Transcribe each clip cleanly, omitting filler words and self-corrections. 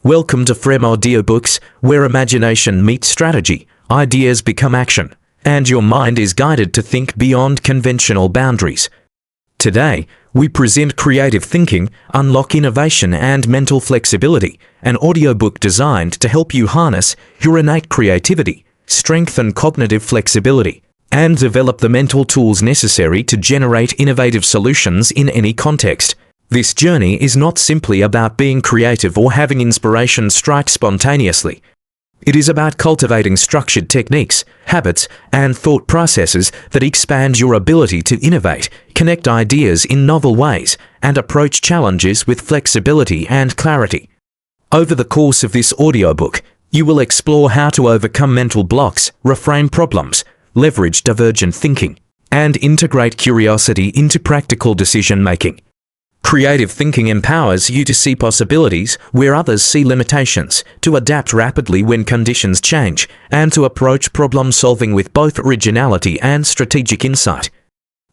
Welcome to Audiobooks, where imagination meets strategy, ideas become action, and your mind is guided to think beyond conventional boundaries. Today, we present Creative Thinking, Unlock Innovation and Mental Flexibility, an audiobook designed to help you harness your innate creativity, strengthen cognitive flexibility, and develop the mental tools necessary to generate innovative solutions in any context. This journey is not simply about being creative or having inspiration strike spontaneously. It is about cultivating structured techniques, habits, and thought processes that expand your ability to innovate, connect ideas in novel ways, and approach challenges with flexibility and clarity. Over the course of this audiobook, you will explore how to overcome mental blocks, reframe problems, leverage divergent thinking, and integrate curiosity into practical decision-making. Creative thinking empowers you to see possibilities where others see limitations, to adapt rapidly when conditions change, and to approach problem-solving with both originality and strategic insight.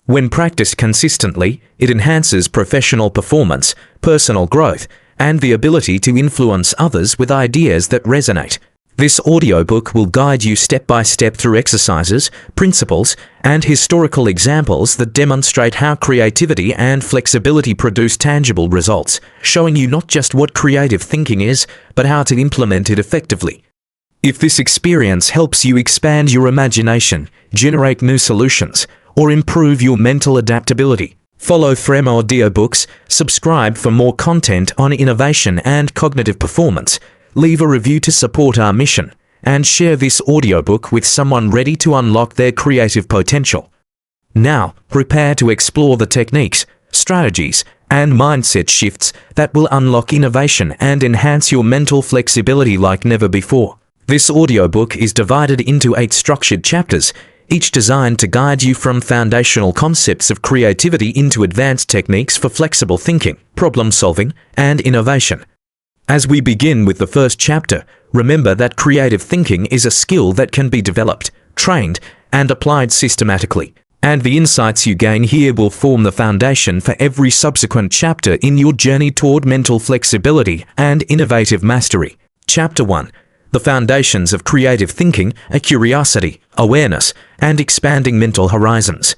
When practiced consistently, it enhances professional performance, personal growth, and the ability to influence others with ideas that resonate. This audiobook will guide you step by step through exercises, principles, and historical examples that demonstrate how creativity and flexibility produce tangible results, showing you not just what creative thinking is, but how to implement it effectively. If this experience helps you expand your imagination, generate new solutions, or improve your mental adaptability, follow Audiobooks, subscribe for more content on innovation and cognitive performance, leave a review to support our mission, and share this audiobook with someone ready to unlock their creative potential. Now, prepare to explore the techniques, strategies, and mindset shifts that will unlock innovation and enhance your mental flexibility like never before. This audiobook is divided into 8 structured chapters, each designed to guide you from foundational concepts of creativity into advanced techniques for flexible thinking, problem-solving, and innovation. As we begin with the first chapter, remember that creative thinking is a skill that can be developed, trained, and applied systematically, and the insights you gain here will form the foundation for every subsequent chapter in your journey toward mental flexibility and innovative mastery. Chapter 1. The Foundations of Creative Thinking, a Curiosity, Awareness, and Expanding Mental Horizons.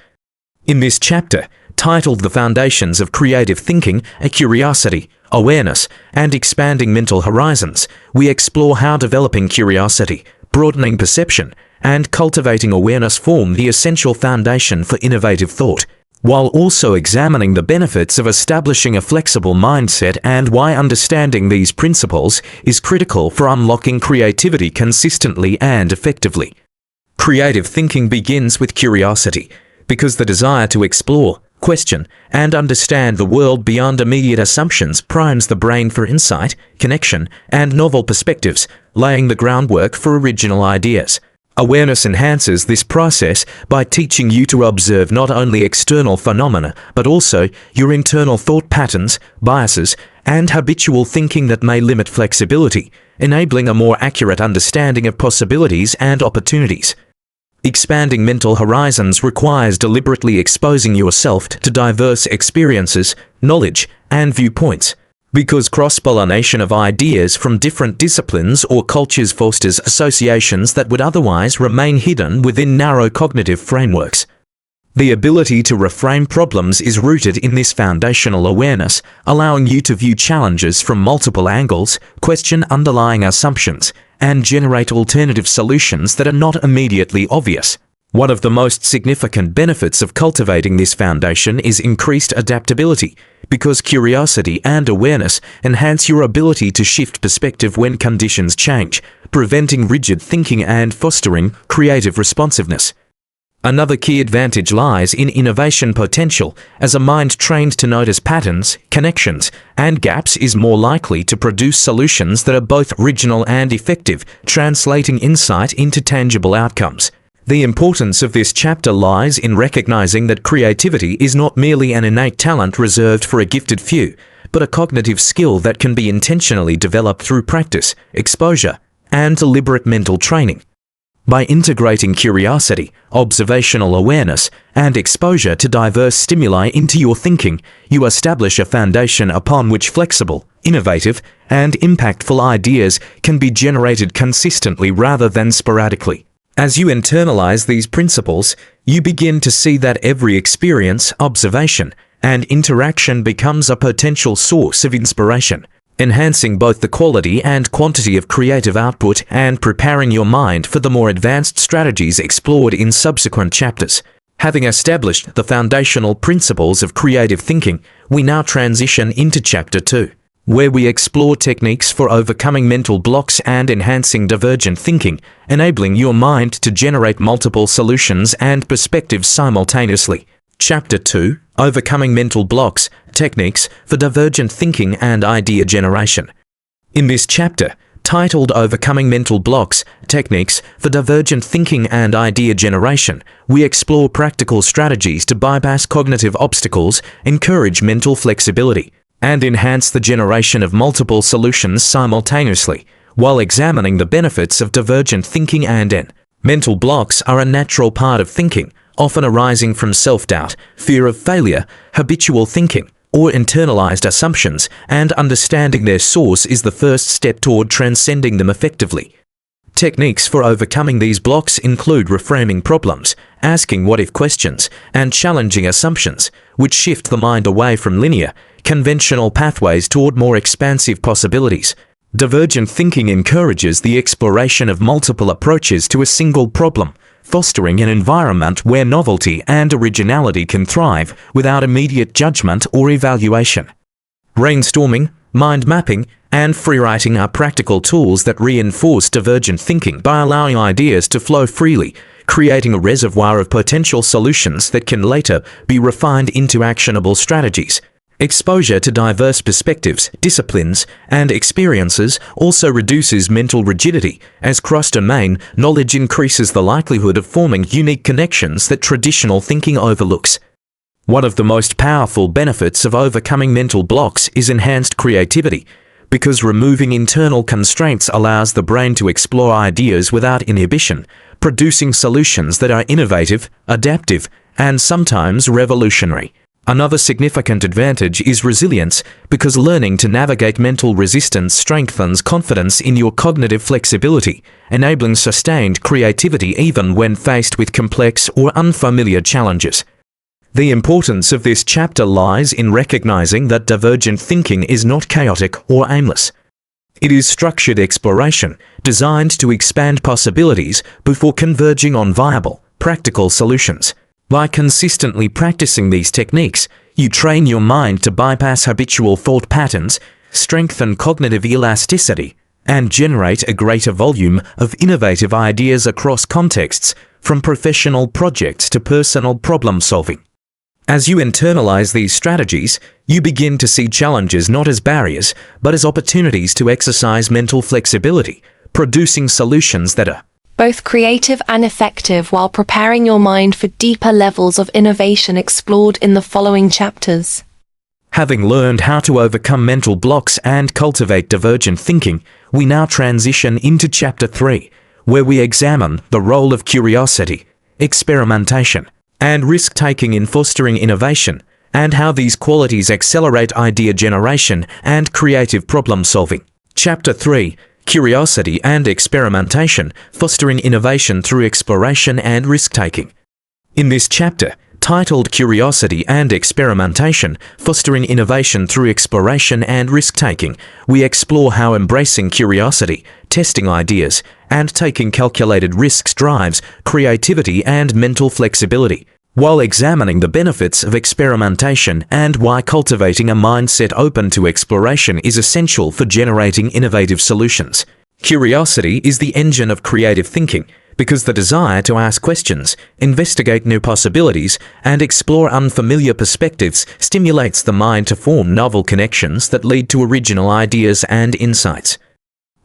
In this chapter, titled The Foundations of Creative Thinking, a Curiosity, Awareness, and Expanding Mental Horizons, we explore how developing curiosity, broadening perception, and cultivating awareness form the essential foundation for innovative thought, while also examining the benefits of establishing a flexible mindset and why understanding these principles is critical for unlocking creativity consistently and effectively. Creative thinking begins with curiosity, because the desire to explore, question, and understand the world beyond immediate assumptions primes the brain for insight, connection, and novel perspectives, laying the groundwork for original ideas. Awareness enhances this process by teaching you to observe not only external phenomena, but also your internal thought patterns, biases, and habitual thinking that may limit flexibility, enabling a more accurate understanding of possibilities and opportunities. Expanding mental horizons requires deliberately exposing yourself to diverse experiences, knowledge, and viewpoints, because cross-pollination of ideas from different disciplines or cultures fosters associations that would otherwise remain hidden within narrow cognitive frameworks. The ability to reframe problems is rooted in this foundational awareness, allowing you to view challenges from multiple angles, question underlying assumptions, and generate alternative solutions that are not immediately obvious. One of the most significant benefits of cultivating this foundation is increased adaptability, because curiosity and awareness enhance your ability to shift perspective when conditions change, preventing rigid thinking and fostering creative responsiveness. Another key advantage lies in innovation potential, as a mind trained to notice patterns, connections, and gaps is more likely to produce solutions that are both original and effective, translating insight into tangible outcomes. The importance of this chapter lies in recognizing that creativity is not merely an innate talent reserved for a gifted few, but a cognitive skill that can be intentionally developed through practice, exposure, and deliberate mental training. By integrating curiosity, observational awareness, and exposure to diverse stimuli into your thinking, you establish a foundation upon which flexible, innovative, and impactful ideas can be generated consistently rather than sporadically. As you internalize these principles, you begin to see that every experience, observation, and interaction becomes a potential source of inspiration, enhancing both the quality and quantity of creative output and preparing your mind for the more advanced strategies explored in subsequent chapters. Having established the foundational principles of creative thinking, we now transition into Chapter 2, where we explore techniques for overcoming mental blocks and enhancing divergent thinking, enabling your mind to generate multiple solutions and perspectives simultaneously. Chapter 2, Overcoming Mental Blocks, Techniques for Divergent Thinking and Idea Generation. In this chapter, titled Overcoming Mental Blocks, Techniques for Divergent Thinking and Idea Generation, we explore practical strategies to bypass cognitive obstacles, encourage mental flexibility, and enhance the generation of multiple solutions simultaneously, while examining the benefits of divergent thinking and mental blocks are a natural part of thinking, often arising from self-doubt, fear of failure, habitual thinking, or internalized assumptions, and understanding their source is the first step toward transcending them effectively. Techniques for overcoming these blocks include reframing problems, asking what-if questions, and challenging assumptions, which shift the mind away from linear, conventional pathways toward more expansive possibilities. Divergent thinking encourages the exploration of multiple approaches to a single problem, fostering an environment where novelty and originality can thrive without immediate judgment or evaluation. Brainstorming, mind mapping, and freewriting are practical tools that reinforce divergent thinking by allowing ideas to flow freely, creating a reservoir of potential solutions that can later be refined into actionable strategies. Exposure to diverse perspectives, disciplines, and experiences also reduces mental rigidity, as cross-domain knowledge increases the likelihood of forming unique connections that traditional thinking overlooks. One of the most powerful benefits of overcoming mental blocks is enhanced creativity, because removing internal constraints allows the brain to explore ideas without inhibition, producing solutions that are innovative, adaptive, and sometimes revolutionary. Another significant advantage is resilience, because learning to navigate mental resistance strengthens confidence in your cognitive flexibility, enabling sustained creativity even when faced with complex or unfamiliar challenges. The importance of this chapter lies in recognizing that divergent thinking is not chaotic or aimless. It is structured exploration, designed to expand possibilities before converging on viable, practical solutions. By consistently practicing these techniques, you train your mind to bypass habitual thought patterns, strengthen cognitive elasticity, and generate a greater volume of innovative ideas across contexts, from professional projects to personal problem solving. As you internalize these strategies, you begin to see challenges not as barriers, but as opportunities to exercise mental flexibility, producing solutions that are both creative and effective while preparing your mind for deeper levels of innovation explored in the following chapters. Having learned how to overcome mental blocks and cultivate divergent thinking, we now transition into Chapter 3, where we examine the role of curiosity, experimentation, and risk-taking in fostering innovation, and how these qualities accelerate idea generation and creative problem-solving. Chapter 3, Curiosity and Experimentation, Fostering Innovation Through Exploration and Risk-Taking. In this chapter, titled Curiosity and Experimentation, Fostering Innovation Through Exploration and Risk-Taking, we explore how embracing curiosity, testing ideas, and taking calculated risks drives creativity and mental flexibility, while examining the benefits of experimentation and why cultivating a mindset open to exploration is essential for generating innovative solutions. Curiosity is the engine of creative thinking, because the desire to ask questions, investigate new possibilities, and explore unfamiliar perspectives stimulates the mind to form novel connections that lead to original ideas and insights.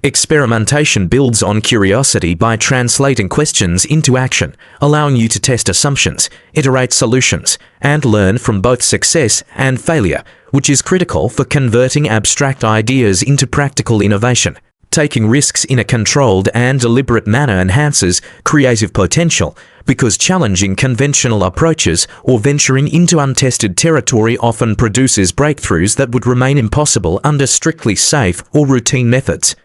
Experimentation builds on curiosity by translating questions into action, allowing you to test assumptions, iterate solutions, and learn from both success and failure, which is critical for converting abstract ideas into practical innovation. Taking risks in a controlled and deliberate manner enhances creative potential because challenging conventional approaches or venturing into untested territory often produces breakthroughs that would remain impossible under strictly safe or routine methods.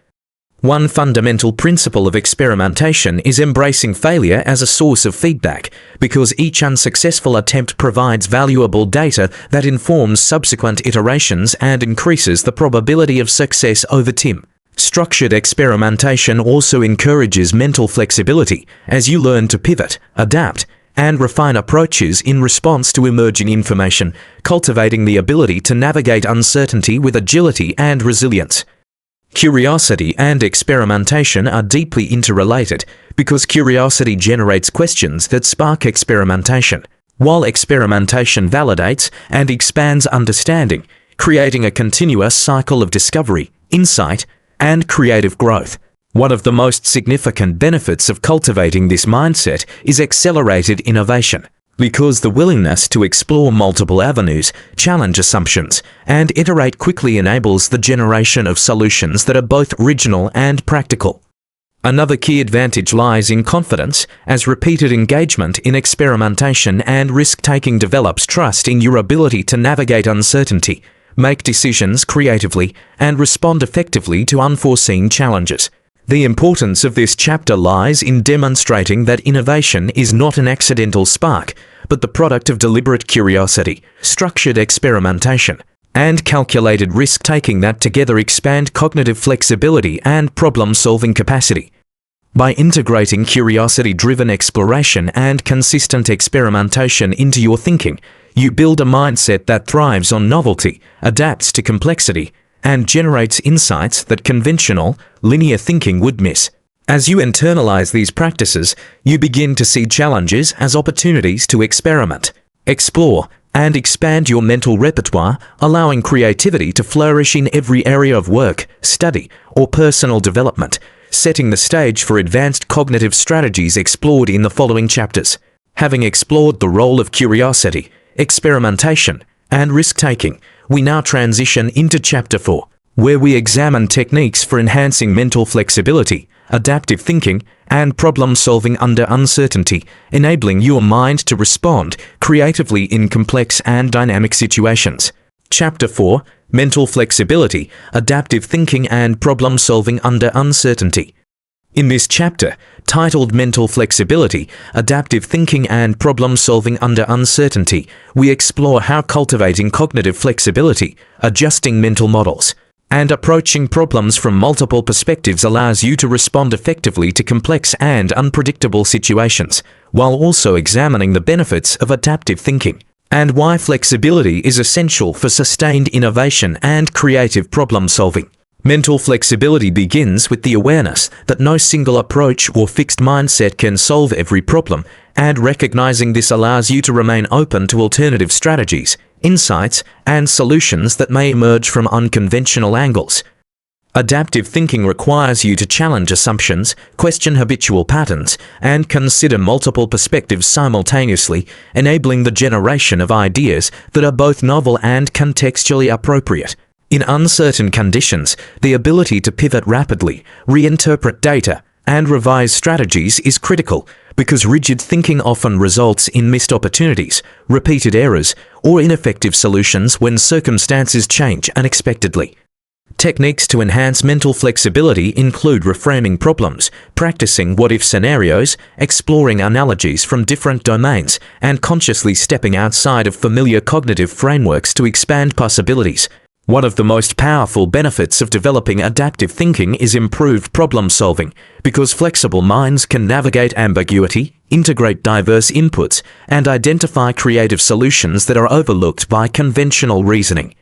One fundamental principle of experimentation is embracing failure as a source of feedback, because each unsuccessful attempt provides valuable data that informs subsequent iterations and increases the probability of success over time. Structured experimentation also encourages mental flexibility as you learn to pivot, adapt, and refine approaches in response to emerging information, cultivating the ability to navigate uncertainty with agility and resilience. Curiosity and experimentation are deeply interrelated because curiosity generates questions that spark experimentation, while experimentation validates and expands understanding, creating a continuous cycle of discovery, insight, and creative growth. One of the most significant benefits of cultivating this mindset is accelerated innovation, because the willingness to explore multiple avenues, challenge assumptions, and iterate quickly enables the generation of solutions that are both original and practical. Another key advantage lies in confidence, as repeated engagement in experimentation and risk-taking develops trust in your ability to navigate uncertainty, make decisions creatively, and respond effectively to unforeseen challenges. The importance of this chapter lies in demonstrating that innovation is not an accidental spark, but the product of deliberate curiosity, structured experimentation, and calculated risk-taking that together expand cognitive flexibility and problem-solving capacity. By integrating curiosity-driven exploration and consistent experimentation into your thinking, you build a mindset that thrives on novelty, adapts to complexity, and generates insights that conventional, linear thinking would miss. As you internalize these practices, you begin to see challenges as opportunities to experiment, explore, and expand your mental repertoire, allowing creativity to flourish in every area of work, study, or personal development, setting the stage for advanced cognitive strategies explored in the following chapters. Having explored the role of curiosity, experimentation, and risk-taking, we now transition into Chapter 4, where we examine techniques for enhancing mental flexibility, adaptive thinking, and problem-solving under uncertainty, enabling your mind to respond creatively in complex and dynamic situations. Chapter 4, Mental Flexibility, Adaptive Thinking, and Problem-Solving Under Uncertainty. In this chapter, titled Mental Flexibility, Adaptive Thinking and Problem-Solving Under Uncertainty, we explore how cultivating cognitive flexibility, adjusting mental models, and approaching problems from multiple perspectives allows you to respond effectively to complex and unpredictable situations, while also examining the benefits of adaptive thinking, and why flexibility is essential for sustained innovation and creative problem-solving. Mental flexibility begins with the awareness that no single approach or fixed mindset can solve every problem, and recognizing this allows you to remain open to alternative strategies, insights, and solutions that may emerge from unconventional angles. Adaptive thinking requires you to challenge assumptions, question habitual patterns, and consider multiple perspectives simultaneously, enabling the generation of ideas that are both novel and contextually appropriate. In uncertain conditions, the ability to pivot rapidly, reinterpret data, and revise strategies is critical, because rigid thinking often results in missed opportunities, repeated errors, or ineffective solutions when circumstances change unexpectedly. Techniques to enhance mental flexibility include reframing problems, practicing what-if scenarios, exploring analogies from different domains, and consciously stepping outside of familiar cognitive frameworks to expand possibilities. One of the most powerful benefits of developing adaptive thinking is improved problem-solving, because flexible minds can navigate ambiguity, integrate diverse inputs, and identify creative solutions that are overlooked by conventional reasoning.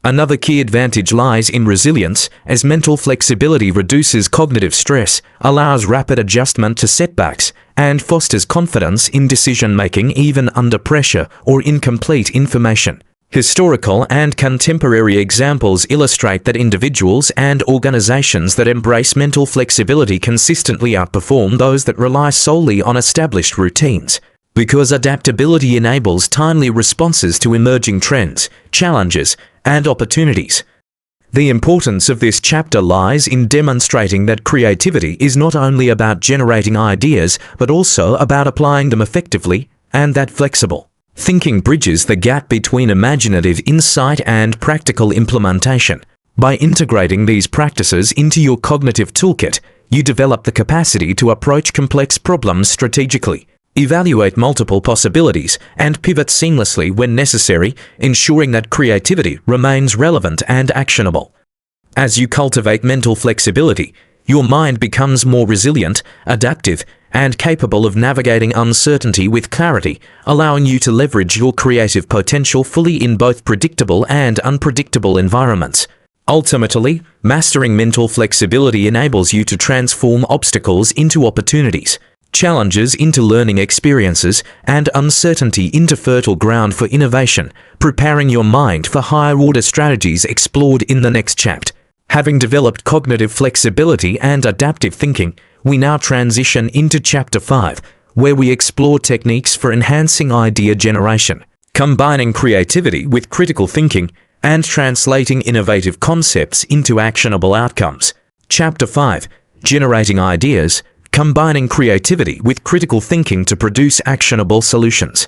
Another key advantage lies in resilience, as mental flexibility reduces cognitive stress, allows rapid adjustment to setbacks, and fosters confidence in decision-making even under pressure or incomplete information. Historical and contemporary examples illustrate that individuals and organizations that embrace mental flexibility consistently outperform those that rely solely on established routines, because adaptability enables timely responses to emerging trends, challenges, and opportunities. The importance of this chapter lies in demonstrating that creativity is not only about generating ideas, but also about applying them effectively, and that flexible thinking bridges the gap between imaginative insight and practical implementation. By integrating these practices into your cognitive toolkit, you develop the capacity to approach complex problems strategically, evaluate multiple possibilities, and pivot seamlessly when necessary, ensuring that creativity remains relevant and actionable. As you cultivate mental flexibility, your mind becomes more resilient, adaptive, and capable of navigating uncertainty with clarity, allowing you to leverage your creative potential fully in both predictable and unpredictable environments. Ultimately, mastering mental flexibility enables you to transform obstacles into opportunities, challenges into learning experiences, and uncertainty into fertile ground for innovation, preparing your mind for higher-order strategies explored in the next chapter. Having developed cognitive flexibility and adaptive thinking, we now transition into Chapter 5, where we explore techniques for enhancing idea generation, combining creativity with critical thinking, and translating innovative concepts into actionable outcomes. Chapter 5, Generating Ideas, Combining Creativity with Critical Thinking to Produce Actionable Solutions.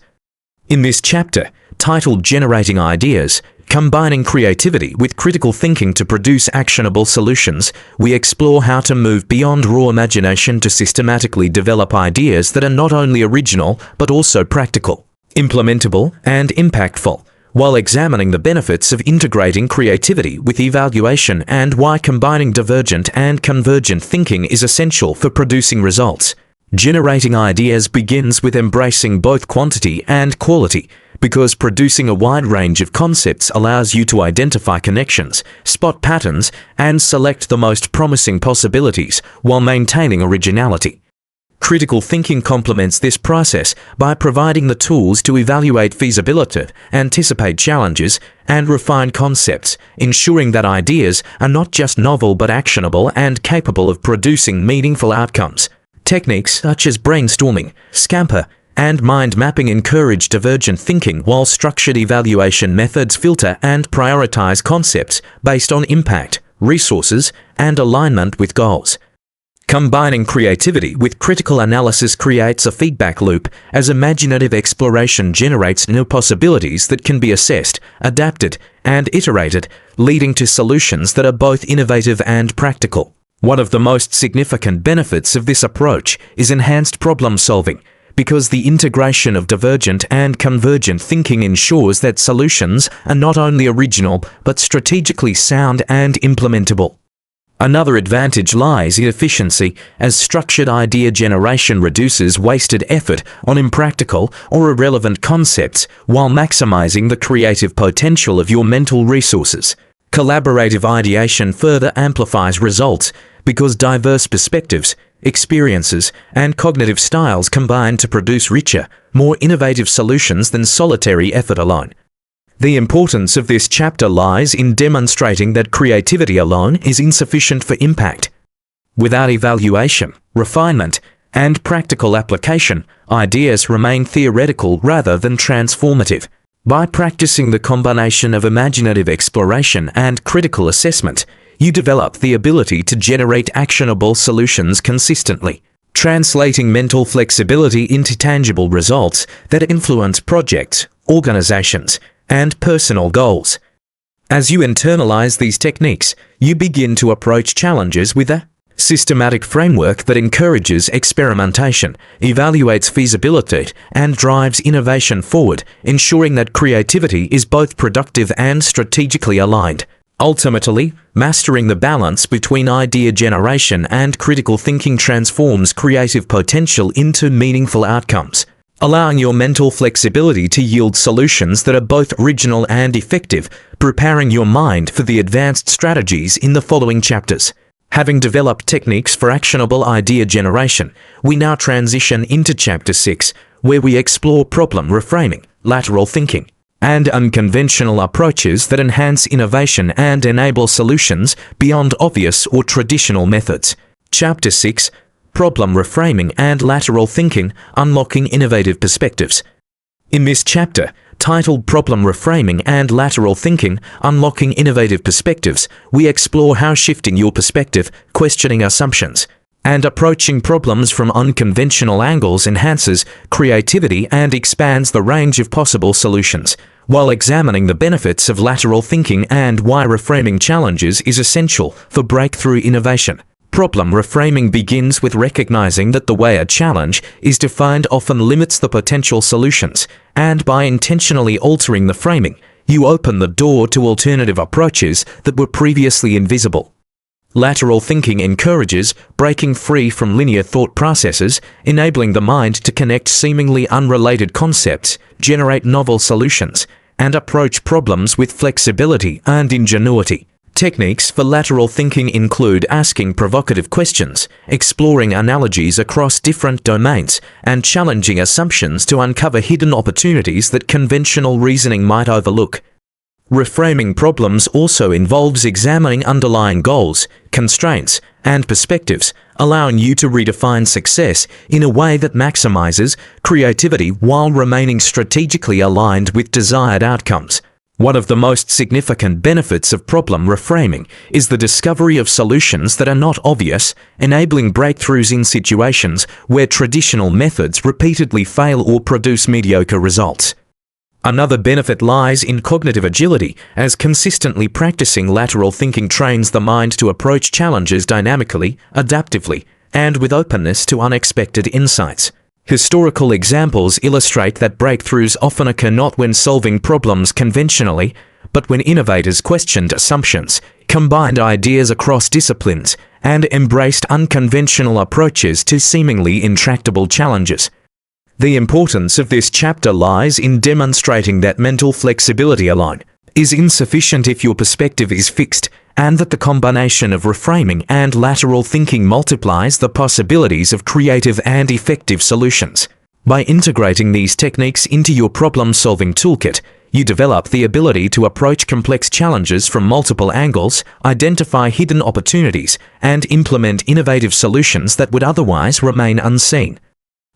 In this chapter, titled Generating Ideas, Combining Creativity with Critical Thinking to Produce Actionable Solutions, we explore how to move beyond raw imagination to systematically develop ideas that are not only original but also practical, implementable, and impactful, while examining the benefits of integrating creativity with evaluation and why combining divergent and convergent thinking is essential for producing results. Generating ideas begins with embracing both quantity and quality, because producing a wide range of concepts allows you to identify connections, spot patterns, and select the most promising possibilities while maintaining originality. Critical thinking complements this process by providing the tools to evaluate feasibility, anticipate challenges, and refine concepts, ensuring that ideas are not just novel but actionable and capable of producing meaningful outcomes. Techniques such as brainstorming, scamper, and mind mapping encourage divergent thinking, while structured evaluation methods filter and prioritize concepts based on impact, resources, and alignment with goals. Combining creativity with critical analysis creates a feedback loop, as imaginative exploration generates new possibilities that can be assessed, adapted, and iterated, leading to solutions that are both innovative and practical. One of the most significant benefits of this approach is enhanced problem solving, because the integration of divergent and convergent thinking ensures that solutions are not only original but strategically sound and implementable. Another advantage lies in efficiency, as structured idea generation reduces wasted effort on impractical or irrelevant concepts while maximizing the creative potential of your mental resources. Collaborative ideation further amplifies results, because diverse perspectives, experiences, and cognitive styles combine to produce richer, more innovative solutions than solitary effort alone. The importance of this chapter lies in demonstrating that creativity alone is insufficient for impact. Without evaluation, refinement, and practical application, ideas remain theoretical rather than transformative. By practicing the combination of imaginative exploration and critical assessment, you develop the ability to generate actionable solutions consistently, translating mental flexibility into tangible results that influence projects, organizations, and personal goals. As you internalize these techniques, you begin to approach challenges with a systematic framework that encourages experimentation, evaluates feasibility, and drives innovation forward, ensuring that creativity is both productive and strategically aligned. Ultimately, mastering the balance between idea generation and critical thinking transforms creative potential into meaningful outcomes, allowing your mental flexibility to yield solutions that are both original and effective, preparing your mind for the advanced strategies in the following chapters. Having developed techniques for actionable idea generation, we now transition into Chapter 6, where we explore problem reframing, lateral thinking, and unconventional approaches that enhance innovation and enable solutions beyond obvious or traditional methods. Chapter 6, Problem Reframing and Lateral Thinking, Unlocking Innovative Perspectives. In this chapter, Titled Problem Reframing and Lateral Thinking, Unlocking Innovative Perspectives, we explore how shifting your perspective, questioning assumptions, and approaching problems from unconventional angles enhances creativity and expands the range of possible solutions, while examining the benefits of lateral thinking and why reframing challenges is essential for breakthrough innovation. Problem reframing begins with recognizing that the way a challenge is defined often limits the potential solutions, and by intentionally altering the framing, you open the door to alternative approaches that were previously invisible. Lateral thinking encourages breaking free from linear thought processes, enabling the mind to connect seemingly unrelated concepts, generate novel solutions, and approach problems with flexibility and ingenuity. Techniques for lateral thinking include asking provocative questions, exploring analogies across different domains, and challenging assumptions to uncover hidden opportunities that conventional reasoning might overlook. Reframing problems also involves examining underlying goals, constraints, and perspectives, allowing you to redefine success in a way that maximizes creativity while remaining strategically aligned with desired outcomes. One of the most significant benefits of problem reframing is the discovery of solutions that are not obvious, enabling breakthroughs in situations where traditional methods repeatedly fail or produce mediocre results. Another benefit lies in cognitive agility, as consistently practicing lateral thinking trains the mind to approach challenges dynamically, adaptively, and with openness to unexpected insights. Historical examples illustrate that breakthroughs often occur not when solving problems conventionally, but when innovators questioned assumptions, combined ideas across disciplines, and embraced unconventional approaches to seemingly intractable challenges. The importance of this chapter lies in demonstrating that mental flexibility alone is insufficient if your perspective is fixed, and that the combination of reframing and lateral thinking multiplies the possibilities of creative and effective solutions. By integrating these techniques into your problem-solving toolkit, you develop the ability to approach complex challenges from multiple angles, identify hidden opportunities, and implement innovative solutions that would otherwise remain unseen.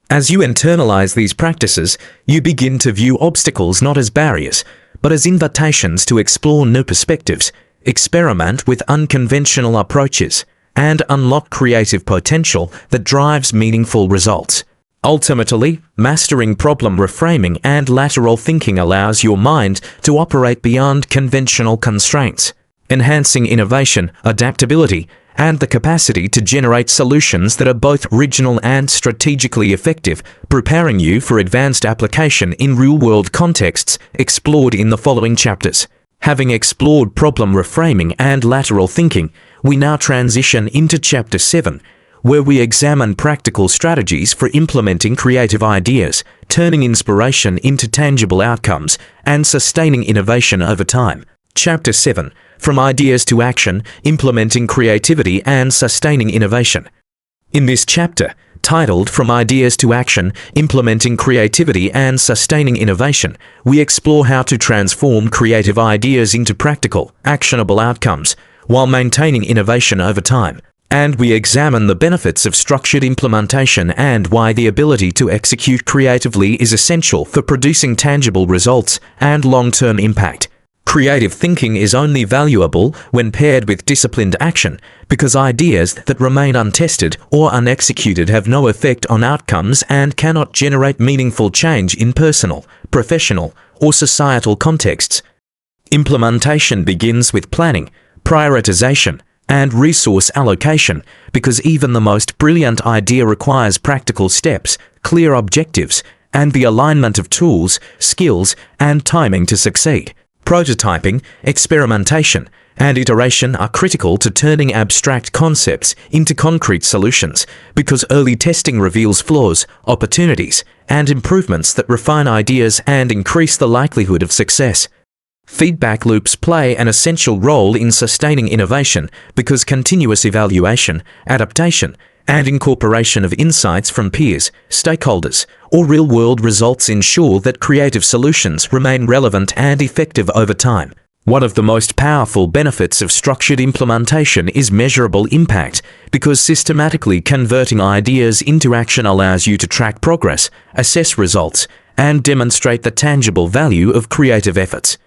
As you internalize these practices, you begin to view obstacles not as barriers, but as invitations to explore new perspectives, experiment with unconventional approaches, and unlock creative potential that drives meaningful results. Ultimately, mastering problem reframing and lateral thinking allows your mind to operate beyond conventional constraints, enhancing innovation, adaptability, and the capacity to generate solutions that are both original and strategically effective, preparing you for advanced application in real-world contexts explored in the following chapters. Having explored problem reframing and lateral thinking, we now transition into Chapter 7, where we examine practical strategies for implementing creative ideas, turning inspiration into tangible outcomes, and sustaining innovation over time. Chapter 7, From Ideas to Action, Implementing Creativity and Sustaining Innovation. In this chapter, titled From Ideas to Action, Implementing Creativity and Sustaining Innovation, we explore how to transform creative ideas into practical, actionable outcomes, while maintaining innovation over time. And we examine the benefits of structured implementation and why the ability to execute creatively is essential for producing tangible results and long-term impact. Creative thinking is only valuable when paired with disciplined action, because ideas that remain untested or unexecuted have no effect on outcomes and cannot generate meaningful change in personal, professional, or societal contexts. Implementation begins with planning, prioritization, and resource allocation, because even the most brilliant idea requires practical steps, clear objectives, and the alignment of tools, skills, and timing to succeed. Prototyping, experimentation, and iteration are critical to turning abstract concepts into concrete solutions, because early testing reveals flaws, opportunities, and improvements that refine ideas and increase the likelihood of success. Feedback loops play an essential role in sustaining innovation, because continuous evaluation, adaptation, and incorporation of insights from peers, stakeholders, or real-world results ensure that creative solutions remain relevant and effective over time. One of the most powerful benefits of structured implementation is measurable impact, because systematically converting ideas into action allows you to track progress, assess results, and demonstrate the tangible value of creative efforts.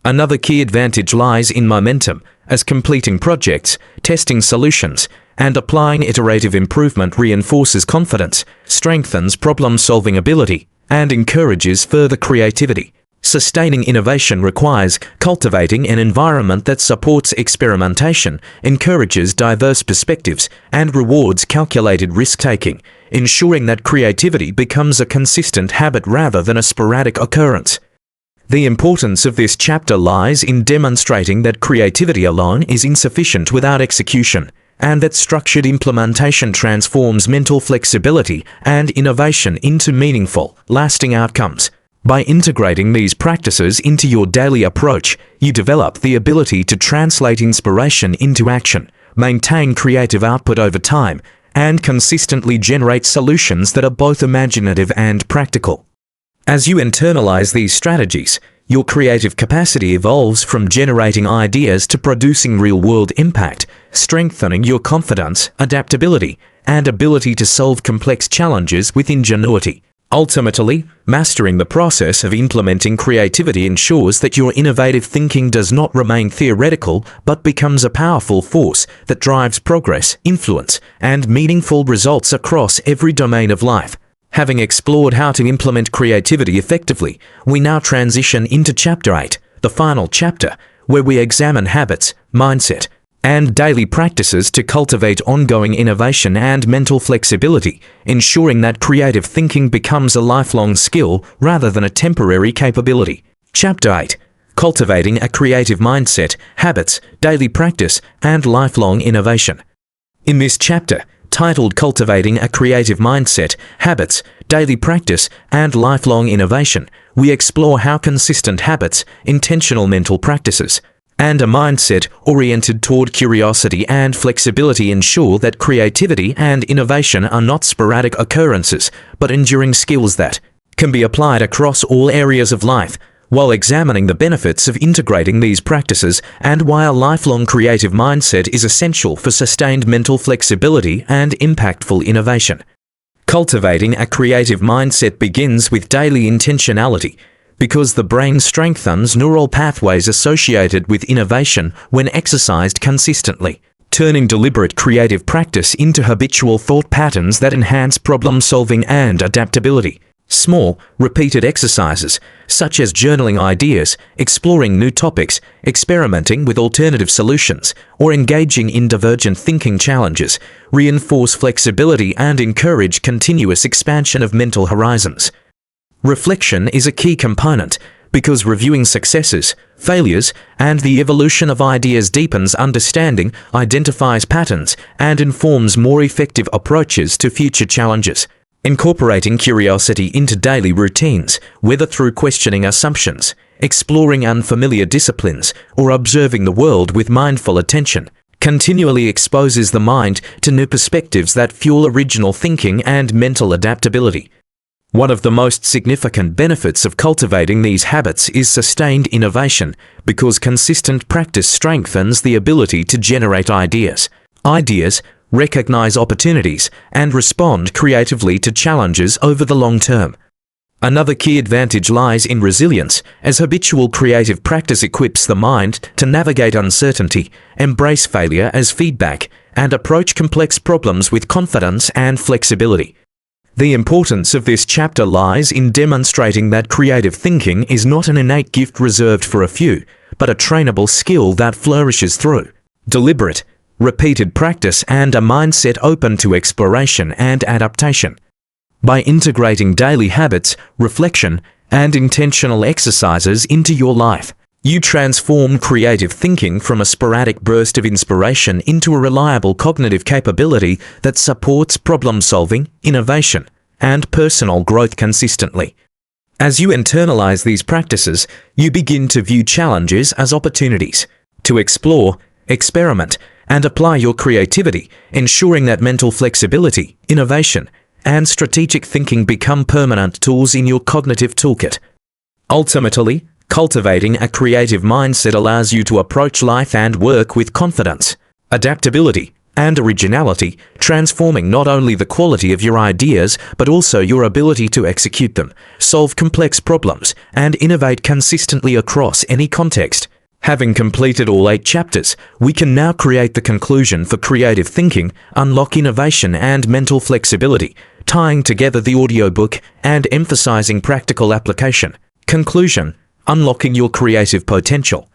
Another key advantage lies in momentum, as completing projects, testing solutions, and applying iterative improvement reinforces confidence, strengthens problem-solving ability, and encourages further creativity. Sustaining innovation requires cultivating an environment that supports experimentation, encourages diverse perspectives, and rewards calculated risk-taking, ensuring that creativity becomes a consistent habit rather than a sporadic occurrence. The importance of this chapter lies in demonstrating that creativity alone is insufficient without execution, and that structured implementation transforms mental flexibility and innovation into meaningful, lasting outcomes. By integrating these practices into your daily approach, you develop the ability to translate inspiration into action, maintain creative output over time, and consistently generate solutions that are both imaginative and practical. As you internalize these strategies, your creative capacity evolves from generating ideas to producing real-world impact, strengthening your confidence, adaptability, and ability to solve complex challenges with ingenuity. Ultimately, mastering the process of implementing creativity ensures that your innovative thinking does not remain theoretical but becomes a powerful force that drives progress, influence, and meaningful results across every domain of life. Having explored how to implement creativity effectively, we now transition into Chapter 8, the final chapter, where we examine habits, mindset, and daily practices to cultivate ongoing innovation and mental flexibility, ensuring that creative thinking becomes a lifelong skill rather than a temporary capability. Chapter 8. Cultivating a creative mindset, habits, daily practice, and lifelong innovation. In this chapter, titled Cultivating a Creative Mindset, Habits, Daily Practice, and Lifelong Innovation, we explore how consistent habits, intentional mental practices, and a mindset oriented toward curiosity and flexibility ensure that creativity and innovation are not sporadic occurrences, but enduring skills that can be applied across all areas of life. While examining the benefits of integrating these practices and why a lifelong creative mindset is essential for sustained mental flexibility and impactful innovation. Cultivating a creative mindset begins with daily intentionality, because the brain strengthens neural pathways associated with innovation when exercised consistently, turning deliberate creative practice into habitual thought patterns that enhance problem-solving and adaptability. Small, repeated exercises, such as journaling ideas, exploring new topics, experimenting with alternative solutions, or engaging in divergent thinking challenges, reinforce flexibility and encourage continuous expansion of mental horizons. Reflection is a key component because reviewing successes, failures, and the evolution of ideas deepens understanding, identifies patterns, and informs more effective approaches to future challenges. Incorporating curiosity into daily routines, whether through questioning assumptions, exploring unfamiliar disciplines, or observing the world with mindful attention, continually exposes the mind to new perspectives that fuel original thinking and mental adaptability. One of the most significant benefits of cultivating these habits is sustained innovation, because consistent practice strengthens the ability to generate ideas, recognize opportunities, and respond creatively to challenges over the long term. Another key advantage lies in resilience, as habitual creative practice equips the mind to navigate uncertainty, embrace failure as feedback, and approach complex problems with confidence and flexibility. The importance of this chapter lies in demonstrating that creative thinking is not an innate gift reserved for a few, but a trainable skill that flourishes through deliberate, repeated practice and a mindset open to exploration and adaptation. By integrating daily habits, reflection, and intentional exercises into your life, you transform creative thinking from a sporadic burst of inspiration into a reliable cognitive capability that supports problem-solving, innovation, and personal growth consistently. As you internalize these practices, you begin to view challenges as opportunities to explore, experiment, and apply your creativity, ensuring that mental flexibility, innovation, and strategic thinking become permanent tools in your cognitive toolkit. Ultimately, cultivating a creative mindset allows you to approach life and work with confidence, adaptability, and originality, transforming not only the quality of your ideas but also your ability to execute them, solve complex problems, and innovate consistently across any context. Having completed all 8 chapters, we can now create the conclusion for creative thinking, unlock innovation and mental flexibility, tying together the audiobook and emphasizing practical application. Conclusion: unlocking your creative potential.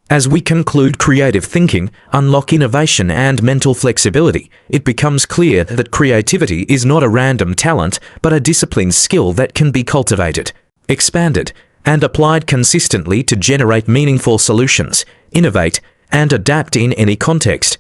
As we conclude creative thinking, unlock innovation and mental flexibility, it becomes clear that creativity is not a random talent but a disciplined skill that can be cultivated, expanded, and applied consistently to generate meaningful solutions, innovate, and adapt in any context.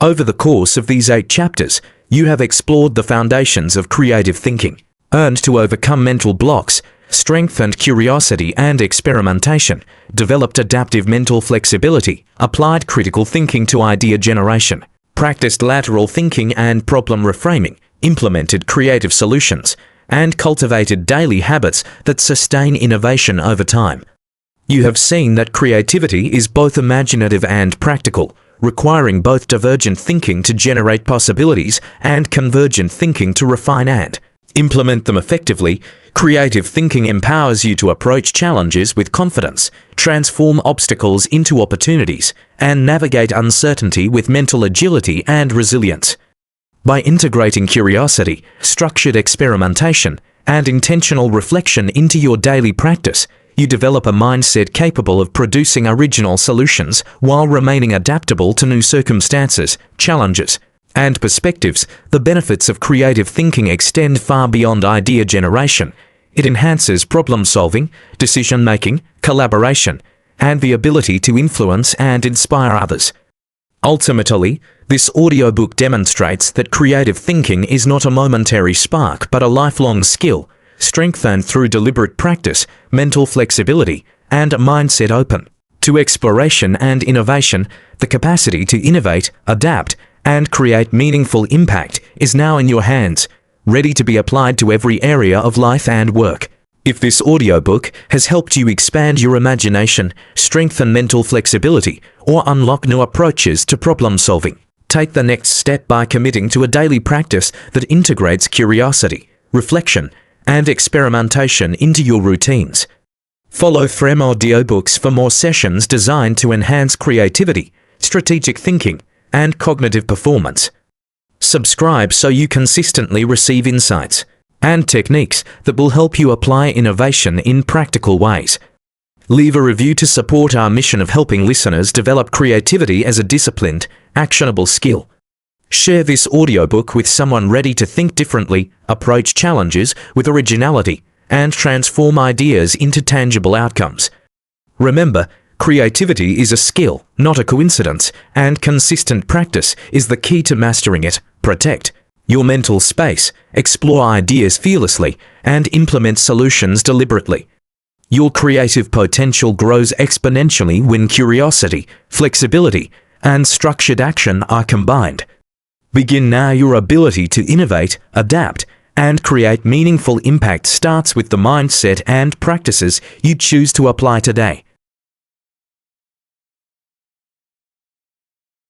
Over the course of these 8 chapters, you have explored the foundations of creative thinking, learned to overcome mental blocks, strengthened curiosity and experimentation, developed adaptive mental flexibility, applied critical thinking to idea generation, practiced lateral thinking and problem reframing, implemented creative solutions, and cultivated daily habits that sustain innovation over time. You have seen that creativity is both imaginative and practical, requiring both divergent thinking to generate possibilities and convergent thinking to refine and implement them effectively. Creative thinking empowers you to approach challenges with confidence, transform obstacles into opportunities, and navigate uncertainty with mental agility and resilience. By integrating curiosity, structured experimentation, and intentional reflection into your daily practice, you develop a mindset capable of producing original solutions while remaining adaptable to new circumstances, challenges, and perspectives. The benefits of creative thinking extend far beyond idea generation. It enhances problem-solving, decision-making, collaboration, and the ability to influence and inspire others. Ultimately, this audiobook demonstrates that creative thinking is not a momentary spark but a lifelong skill, strengthened through deliberate practice, mental flexibility, and a mindset open to exploration and innovation. The capacity to innovate, adapt, and create meaningful impact is now in your hands, ready to be applied to every area of life and work. If this audiobook has helped you expand your imagination, strengthen mental flexibility, or unlock new approaches to problem solving, take the next step by committing to a daily practice that integrates curiosity, reflection, and experimentation into your routines. Follow Frem Audiobooks for more sessions designed to enhance creativity, strategic thinking, and cognitive performance. Subscribe so you consistently receive insights and techniques that will help you apply innovation in practical ways. Leave a review to support our mission of helping listeners develop creativity as a disciplined, actionable skill. Share this audiobook with someone ready to think differently, approach challenges with originality, and transform ideas into tangible outcomes. Remember, creativity is a skill, not a coincidence, and consistent practice is the key to mastering it. Protect your mental space, explore ideas fearlessly, and implement solutions deliberately. Your creative potential grows exponentially when curiosity, flexibility, and structured action are combined. Begin now. Your ability to innovate, adapt, and create meaningful impact starts with the mindset and practices you choose to apply today.